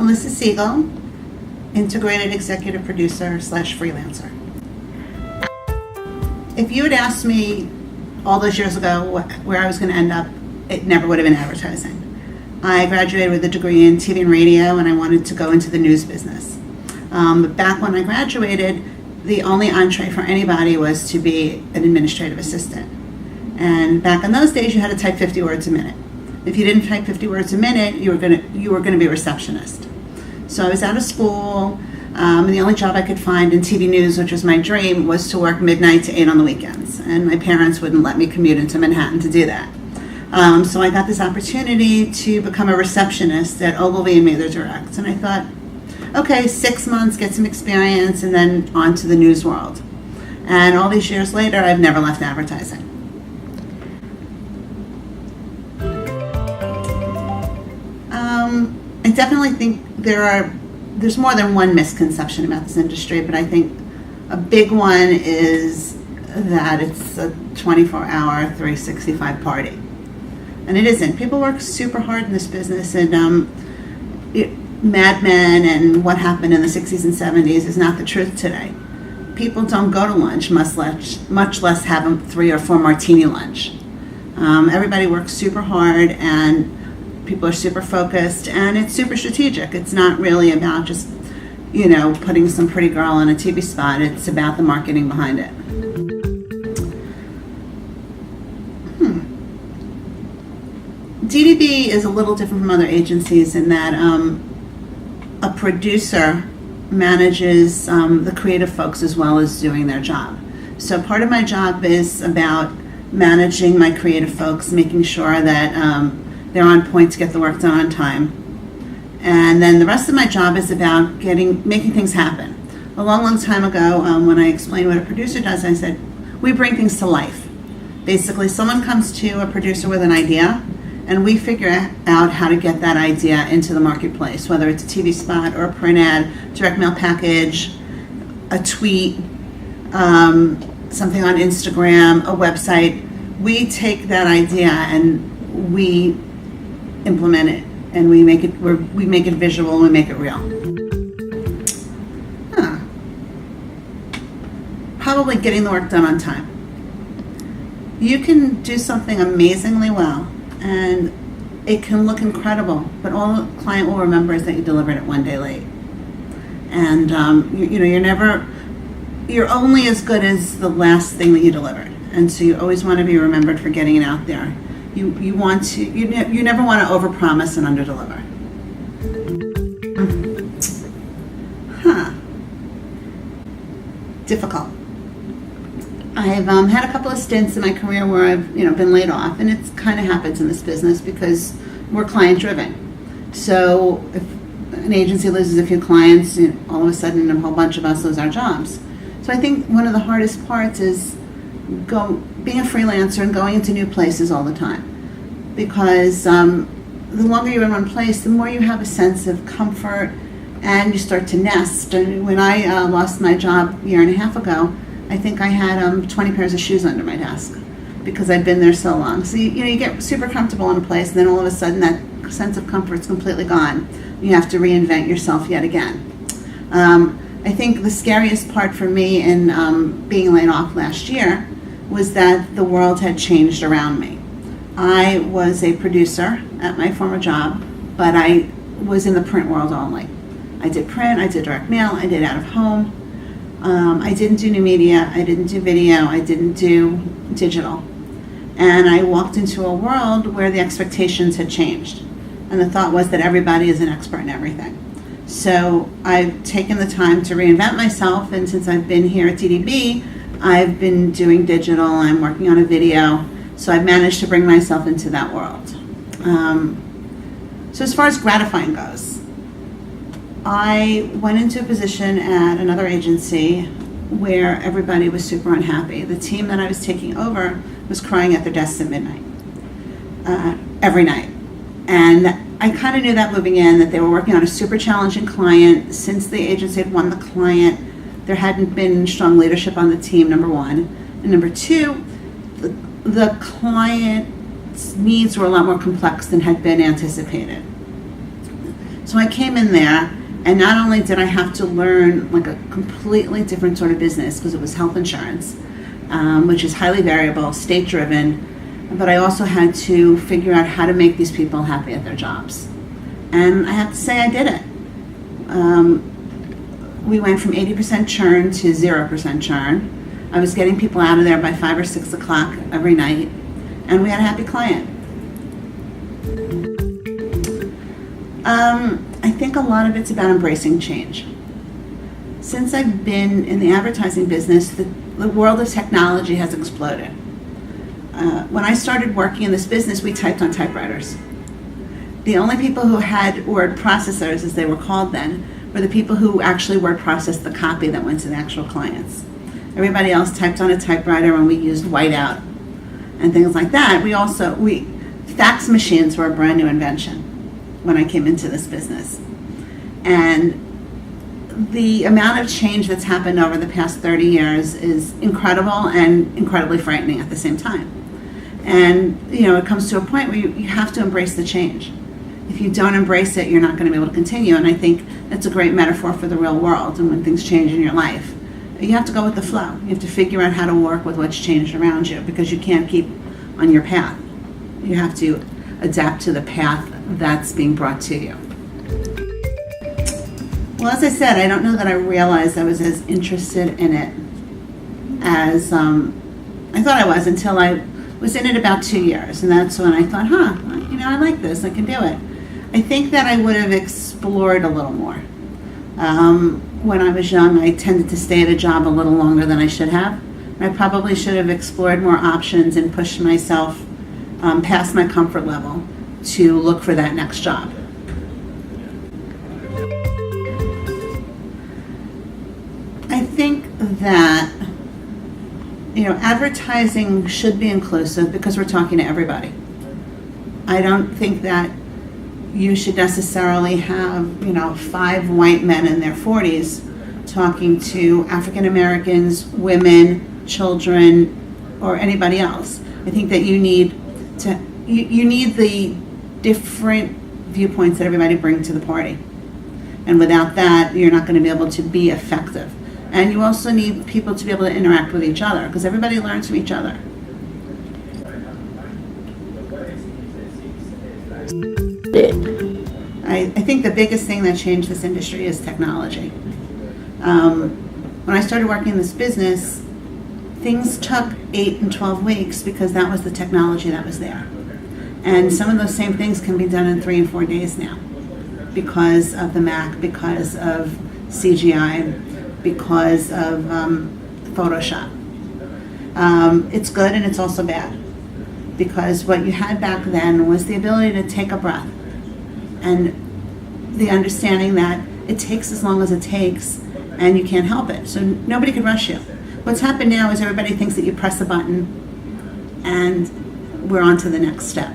Melissa Siegel, integrated executive producer / freelancer. If you had asked me all those years ago where I was going to end up, it never would have been advertising. I graduated with a degree in TV and radio, and I wanted to go into the news business. But back when I graduated, the only entree for anybody was to be an administrative assistant. And back in those days, you had to type 50 words a minute. If you didn't type 50 words a minute, you were going to be a receptionist. So I was out of school, and the only job I could find in TV news, which was my dream, was to work midnight to 8 on the weekends. And my parents wouldn't let me commute into Manhattan to do that. So I got this opportunity to become a receptionist at Ogilvy and Mather Direct. And I thought, okay, 6 months, get some experience, and then on to the news world. And all these years later, I've never left advertising. I definitely think there's more than one misconception about this industry, but I think a big one is that it's a 24-hour, 365 party. And it isn't. People work super hard in this business, and Mad Men and what happened in the 60s and 70s is not the truth today. People don't go to lunch, much less have a 3 or 4 martini lunch. Everybody works super hard, and people are super focused, and it's super strategic. It's not really about just, putting some pretty girl on a TV spot. It's about the marketing behind it. DDB is a little different from other agencies in that a producer manages the creative folks as well as doing their job. So part of my job is about managing my creative folks, making sure that they're on point to get the work done on time. And then the rest of my job is about making things happen. A long time ago, when I explained what a producer does, I said, we bring things to life. Basically, someone comes to a producer with an idea, and we figure out how to get that idea into the marketplace, whether it's a TV spot or a print ad, direct mail package, a tweet, something on Instagram, a website. We take that idea and we implement it, and we make it visual, and we make it real. Probably getting the work done on time. You can do something amazingly well, and it can look incredible, but all the client will remember is that you delivered it one day late. And you're only as good as the last thing that you delivered, and so you always want to be remembered for getting it out there. You never want to overpromise and underdeliver. Difficult. I've had a couple of stints in my career where I've been laid off, and it kind of happens in this business because we're client driven. So if an agency loses a few clients, all of a sudden a whole bunch of us lose our jobs. So I think one of the hardest parts is being a freelancer and going into new places all the time, because the longer you're in one place, the more you have a sense of comfort and you start to nest. And when I lost my job a year and a half ago, I think I had 20 pairs of shoes under my desk because I'd been there so long. So you get super comfortable in a place, and then all of a sudden that sense of comfort's completely gone. You have to reinvent yourself yet again. I think the scariest part for me in being laid off last year was that the world had changed around me. I was a producer at my former job, but I was in the print world only. I did print, I did direct mail, I did out of home. I didn't do new media, I didn't do video, I didn't do digital. And I walked into a world where the expectations had changed. And the thought was that everybody is an expert in everything. So I've taken the time to reinvent myself, and since I've been here at DDB, I've been doing digital, I'm working on a video, so I've managed to bring myself into that world. So as far as gratifying goes, I went into a position at another agency where everybody was super unhappy. The team that I was taking over was crying at their desks at midnight, every night. And I kind of knew that moving in, that they were working on a super challenging client. Since the agency had won the client, there hadn't been strong leadership on the team, number one. And number two, the client's needs were a lot more complex than had been anticipated. So So I came in there, and not only did I have to learn like a completely different sort of business, because it was health insurance, which is highly variable, state driven, but I also had to figure out how to make these people happy at their jobs. And I have to say I did it. We went from 80% churn to 0% churn. I was getting people out of there by 5 or 6 o'clock every night, and we had a happy client. I think a lot of it's about embracing change. Since I've been in the advertising business, the world of technology has exploded. When I started working in this business, we typed on typewriters. The only people who had word processors, as they were called then, were the people who actually word processed the copy that went to the actual clients. Everybody else typed on a typewriter, and we used whiteout and things like that. Fax machines were a brand new invention when I came into this business. And the amount of change that's happened over the past 30 years is incredible and incredibly frightening at the same time. And it comes to a point where you have to embrace the change. If you don't embrace it, you're not going to be able to continue. And I think that's a great metaphor for the real world and when things change in your life. You have to go with the flow. You have to figure out how to work with what's changed around you, because you can't keep on your path. You have to adapt to the path that's being brought to you. Well, as I said, I don't know that I realized I was as interested in it as I thought I was, until I was in it about 2 years. And that's when I thought, I like this, I can do it. I think that I would have explored a little more. When I was young, I tended to stay at a job a little longer than I should have. I probably should have explored more options and pushed myself past my comfort level to look for that next job. I think that advertising should be inclusive because we're talking to everybody. I don't think that you should necessarily have 5 white men in their 40s talking to African Americans, women, children, or anybody else. I think that you need the different viewpoints that everybody brings to the party. And without that, you're not going to be able to be effective. And you also need people to be able to interact with each other, because everybody learns from each other. I think the biggest thing that changed this industry is technology. When I started working in this business, things took 8 and 12 weeks because that was the technology that was there. And some of those same things can be done in 3 and 4 days now because of the Mac, because of CGI, because of Photoshop. It's good and it's also bad, because what you had back then was the ability to take a breath and the understanding that it takes as long as it takes and you can't help it. So nobody can rush you. What's happened now is everybody thinks that you press a button and we're on to the next step.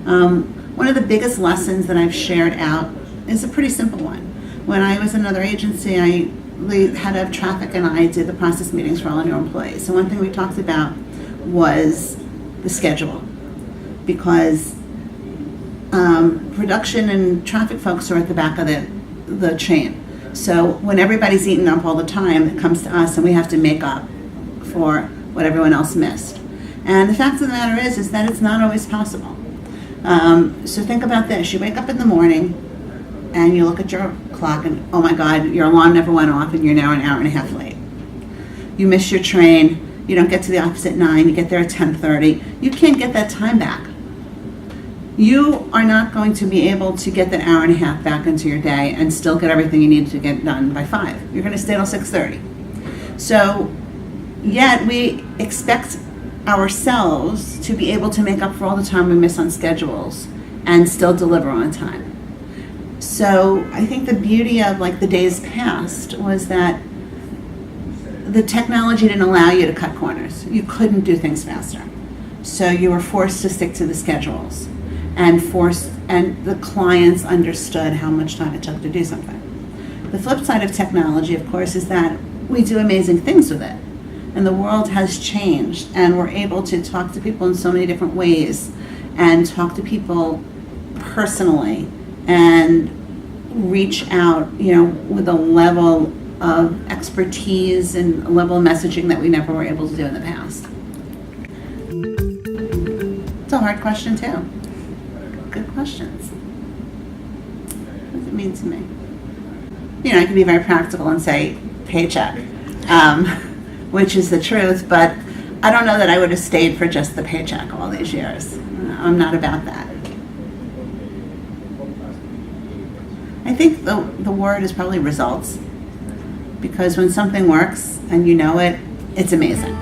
One of the biggest lessons that I've shared out is a pretty simple one. When I was in another agency, the head of traffic and I did the process meetings for all our new employees. So one thing we talked about was the schedule, because production and traffic folks are at the back of the chain. So when everybody's eating up all the time, it comes to us and we have to make up for what everyone else missed. And the fact of the matter is that it's not always possible. So think about this. You wake up in the morning and you look at your clock and, oh my God, your alarm never went off and you're now an hour and a half late. You miss your train. You don't get to the office at 9. You get there at 10:30. You can't get that time back. You are not going to be able to get that hour and a half back into your day and still get everything you need to get done by 5. You're going to stay till 6:30. So yet we expect ourselves to be able to make up for all the time we miss on schedules and still deliver on time. So I think the beauty of the days past was that the technology didn't allow you to cut corners. You couldn't do things faster. So you were forced to stick to the schedules, and the clients understood how much time it took to do something. The flip side of technology, of course, is that we do amazing things with it. And the world has changed, and we're able to talk to people in so many different ways and talk to people personally and reach out, with a level of expertise and a level of messaging that we never were able to do in the past? It's a hard question too. Good questions. What does it mean to me? I can be very practical and say paycheck, which is the truth, but I don't know that I would have stayed for just the paycheck all these years. I'm not about that. I think the word is probably results, because when something works and you know it, it's amazing.